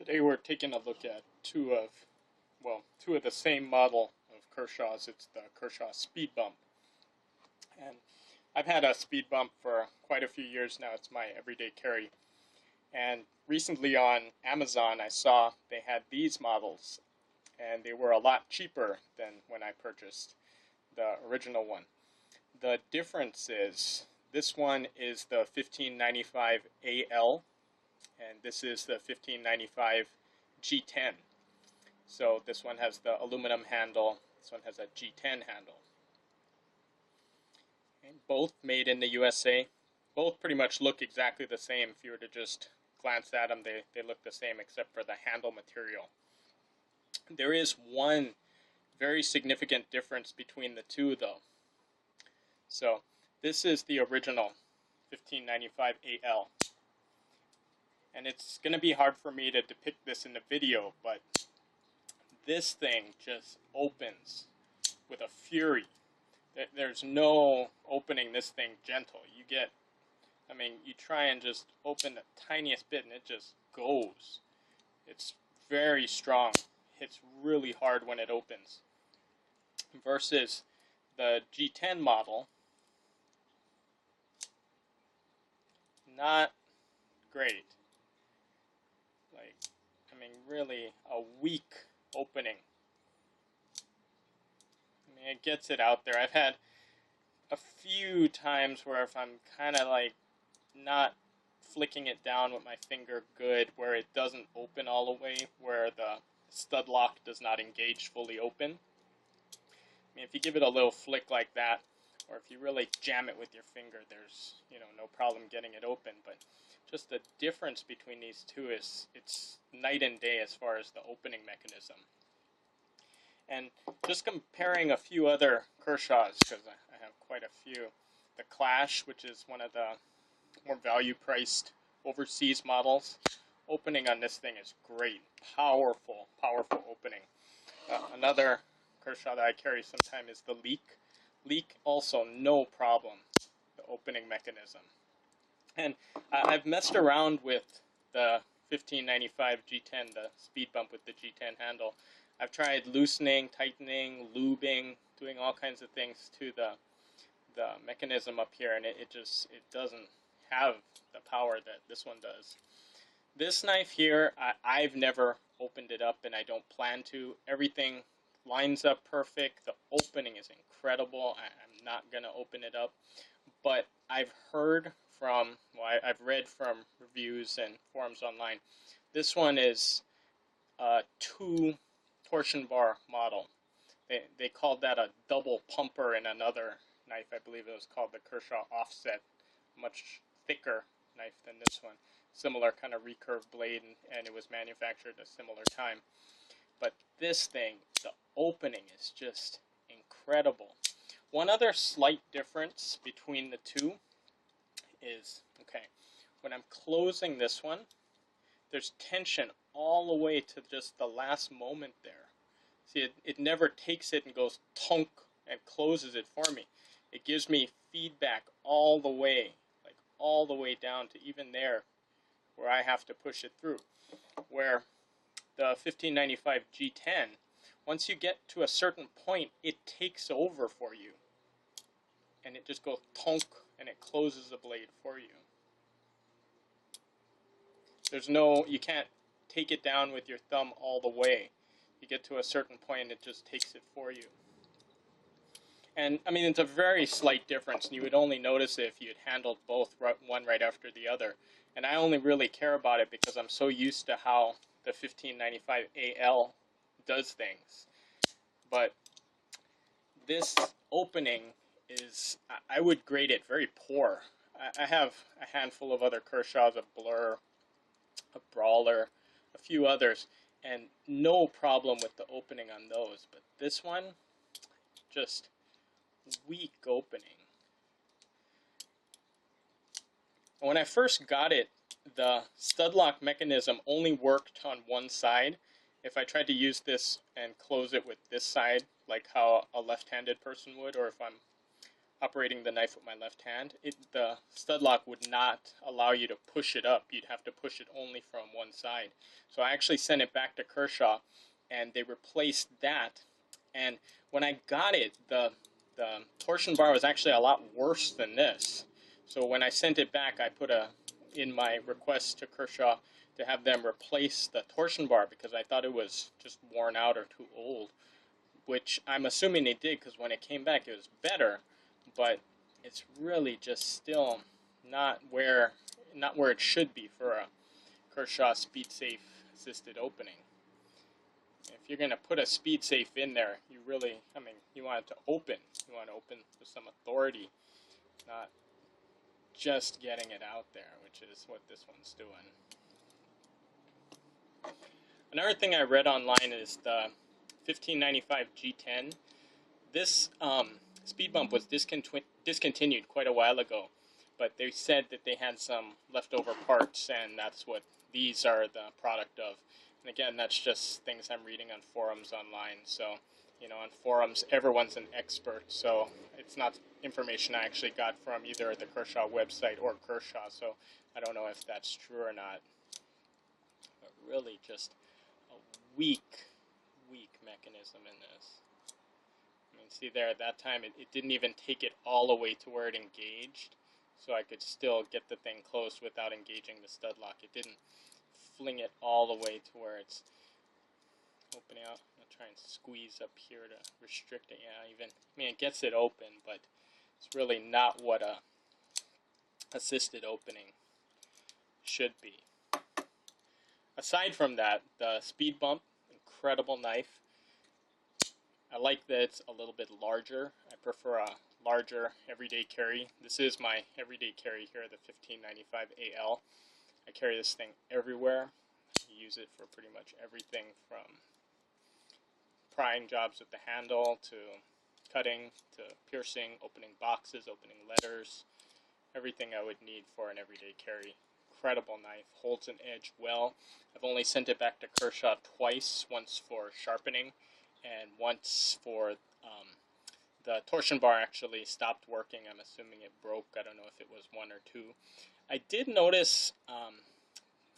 Today we're taking a look at two of the same model of Kershaw's. It's the Kershaw Speed Bump. And I've had a Speed Bump for quite a few years now. It's my everyday carry. And recently on Amazon I saw they had these models, and they were a lot cheaper than when I purchased the original one. The difference is this one is the 1595 AL, and this is the 1595 G10. So this one has the aluminum handle, this one has a G10 handle. And both made in the USA. Both pretty much look exactly the same. If you were to just glance at them, they look the same except for the handle material. There is one very significant difference between the two though. So this is the original 1595 AL. And it's going to be hard for me to depict this in the video, but this thing just opens with a fury. There's no opening this thing gentle. You try and just open the tiniest bit and it just goes. It's very strong. Hits really hard when it opens. Versus the G10 model, not great. Really a weak opening. It gets it out there. I've had a few times where if I'm kind of not flicking it down with my finger good, where it doesn't open all the way, where the stud lock does not engage fully open. If you give it a little flick like that, or if you really jam it with your finger, there's no problem getting it open. But just the difference between these two is it's night and day as far as the opening mechanism. And just comparing a few other Kershaws, because I have quite a few. The Clash, which is one of the more value-priced overseas models, opening on this thing is great. Powerful, powerful opening. Another Kershaw that I carry sometimes is the Leak. Leak also no problem, the opening mechanism. And I've messed around with the 1595 G10, the Speed Bump with the G10 handle. I've tried loosening, tightening, lubing, doing all kinds of things to the mechanism up here, and it doesn't have the power that this one does. This knife here, I've never opened it up, and I don't plan to. Everything lines up perfect. The opening is incredible. I'm not going to open it up, but I've read from reviews and forums online. This one is a 2 torsion bar model. They called that a double pumper in another knife. I believe it was called the Kershaw Offset. Much thicker knife than this one. Similar kind of recurved blade, and it was manufactured at a similar time. But this thing, the opening is just incredible. One other slight difference between the two is, when I'm closing this one, there's tension all the way to just the last moment there. See, it never takes it and goes tonk and closes it for me. It gives me feedback all the way down to even there where I have to push it through. Where the 1595 G10, once you get to a certain point, it takes over for you. And it just goes tonk and it closes the blade for you. You can't take it down with your thumb all the way. You get to a certain point and it just takes it for you. And it's a very slight difference, and you would only notice it if you had handled both one right after the other. And I only really care about it because I'm so used to how the 1595 AL does things. But this opening is, I would grade it very poor. I have a handful of other Kershaws, a Blur, a Brawler, a few others, and no problem with the opening on those. But this one, just weak opening. When I first got it, the stud lock mechanism only worked on one side. If I tried to use this and close it with this side, like how a left-handed person would, or if I'm operating the knife with my left hand, the stud lock would not allow you to push it up. You'd have to push it only from one side. So I actually sent it back to Kershaw, and they replaced that. And when I got it, the torsion bar was actually a lot worse than this. So when I sent it back, I put in my request to Kershaw to have them replace the torsion bar because I thought it was just worn out or too old, which I'm assuming they did because when it came back it was better, but it's really just still not where it should be for a Kershaw Speedsafe assisted opening. If you're going to put a Speedsafe in there, you really, you want it to open. You want to open with some authority, not just getting it out there, which is what this one's doing. Another thing I read online is the 1595 G10. This Speed Bump was discontinued quite a while ago, but they said that they had some leftover parts, and that's what these are the product of. And again, that's just things I'm reading on forums online. So, on forums, everyone's an expert. So it's not information I actually got from either the Kershaw website or Kershaw. So I don't know if that's true or not. But really just a weak mechanism in this. See there, at that time, it didn't even take it all the way to where it engaged. So I could still get the thing closed without engaging the stud lock. It didn't fling it all the way to where it's opening out. I'm going to try and squeeze up here to restrict it. Yeah, it gets it open, but it's really not what a assisted opening should be. Aside from that, the Speed Bump, incredible knife. I like that it's a little bit larger. I prefer a larger everyday carry. This is my everyday carry here, the 1595 AL. I carry this thing everywhere. I use it for pretty much everything from prying jobs with the handle to cutting to piercing, opening boxes, opening letters, everything I would need for an everyday carry. Incredible knife, holds an edge well. I've only sent it back to Kershaw twice, once for sharpening and once for the torsion bar actually stopped working. I'm assuming it broke. I don't know if it was one or two. I did notice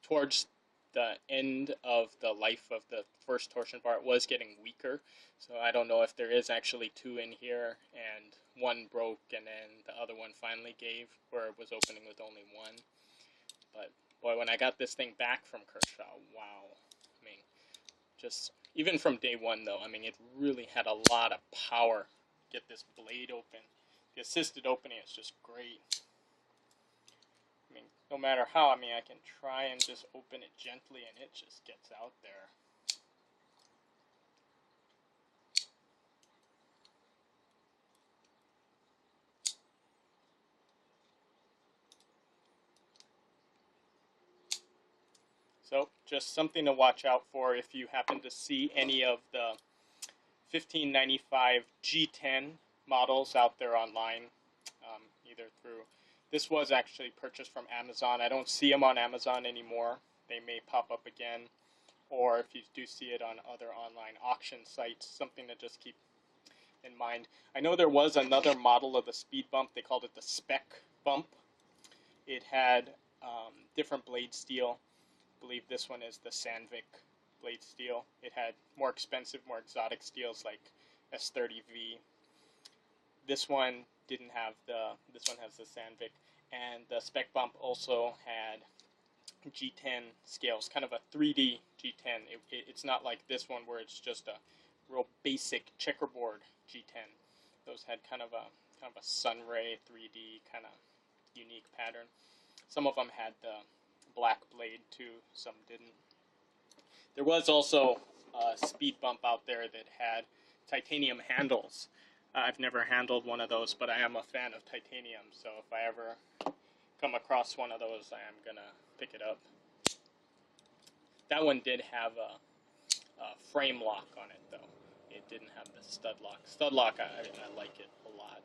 towards the end of the life of the first torsion bar, it was getting weaker. So I don't know if there is actually two in here and one broke and then the other one finally gave where it was opening with only one. But boy, when I got this thing back from Kershaw, wow. Just even from day one though, it really had a lot of power to get this blade open. The assisted opening is just great. No matter how, I can try and just open it gently and it just gets out there. So just something to watch out for if you happen to see any of the 1595 G10 models out there online, either through, this was actually purchased from Amazon. I don't see them on Amazon anymore. They may pop up again, or if you do see it on other online auction sites, something to just keep in mind. I know there was another model of the Speed Bump. They called it the Spec Bump. It had different blade steel. I believe this one is the Sandvik blade steel. It had more expensive, more exotic steels like S30V. This one didn't have this one has the Sandvik. And the Spec Bump also had G10 scales, kind of a 3D G10. It's not like this one where it's just a real basic checkerboard G10. Those had kind of a sunray 3D kind of unique pattern. Some of them had the black blade too, some didn't. There was also a Speed Bump out there that had titanium handles. I've never handled one of those, but I am a fan of titanium, so if I ever come across one of those, I am gonna pick it up. That one did have a frame lock on it though. It didn't have the stud lock. Stud lock, I like it a lot.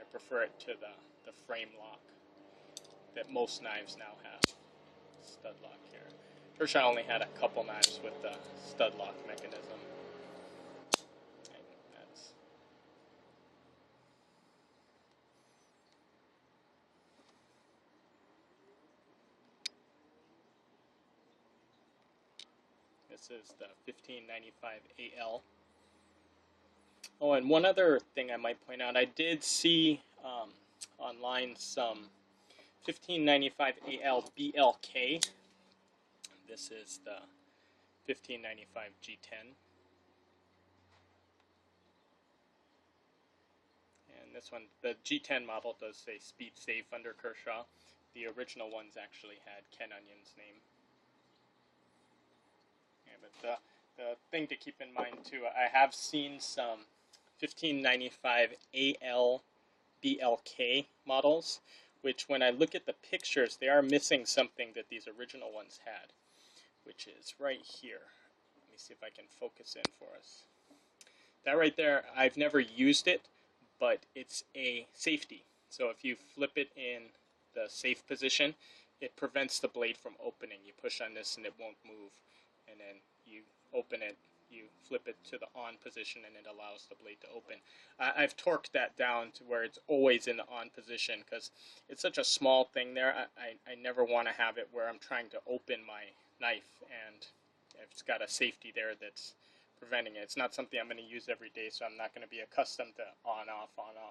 I prefer it to the frame lock that most knives now have. Stud lock here. Kershaw only had a couple knives with the stud lock mechanism. This is the 1595 AL. Oh, and one other thing I might point out, I did see online some 1595 AL BLK. This is the 1595 G10. And this one, the G10 model does say Speed Safe under Kershaw. The original ones actually had Ken Onion's name. Yeah, but the thing to keep in mind too, I have seen some 1595 AL BLK models, which when I look at the pictures, they are missing something that these original ones had, which is right here. Let me see if I can focus in for us. That right there, I've never used it, but it's a safety. So if you flip it in the safe position, it prevents the blade from opening. You push on this and it won't move, and then you open it, you flip it to the on position, and it allows the blade to open. I've torqued that down to where it's always in the on position because it's such a small thing there. I never want to have it where I'm trying to open my knife and it's got a safety there that's preventing it. It's not something I'm going to use every day, so I'm not going to be accustomed to on off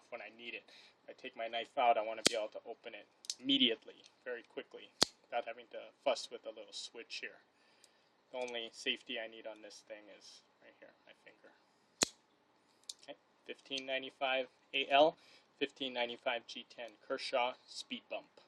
when I need it. If I take my knife out, I want to be able to open it immediately, very quickly, without having to fuss with a little switch here. The only safety I need on this thing is right here, my finger. Okay, 1595 AL, 1595 G10 Kershaw Speed Bump.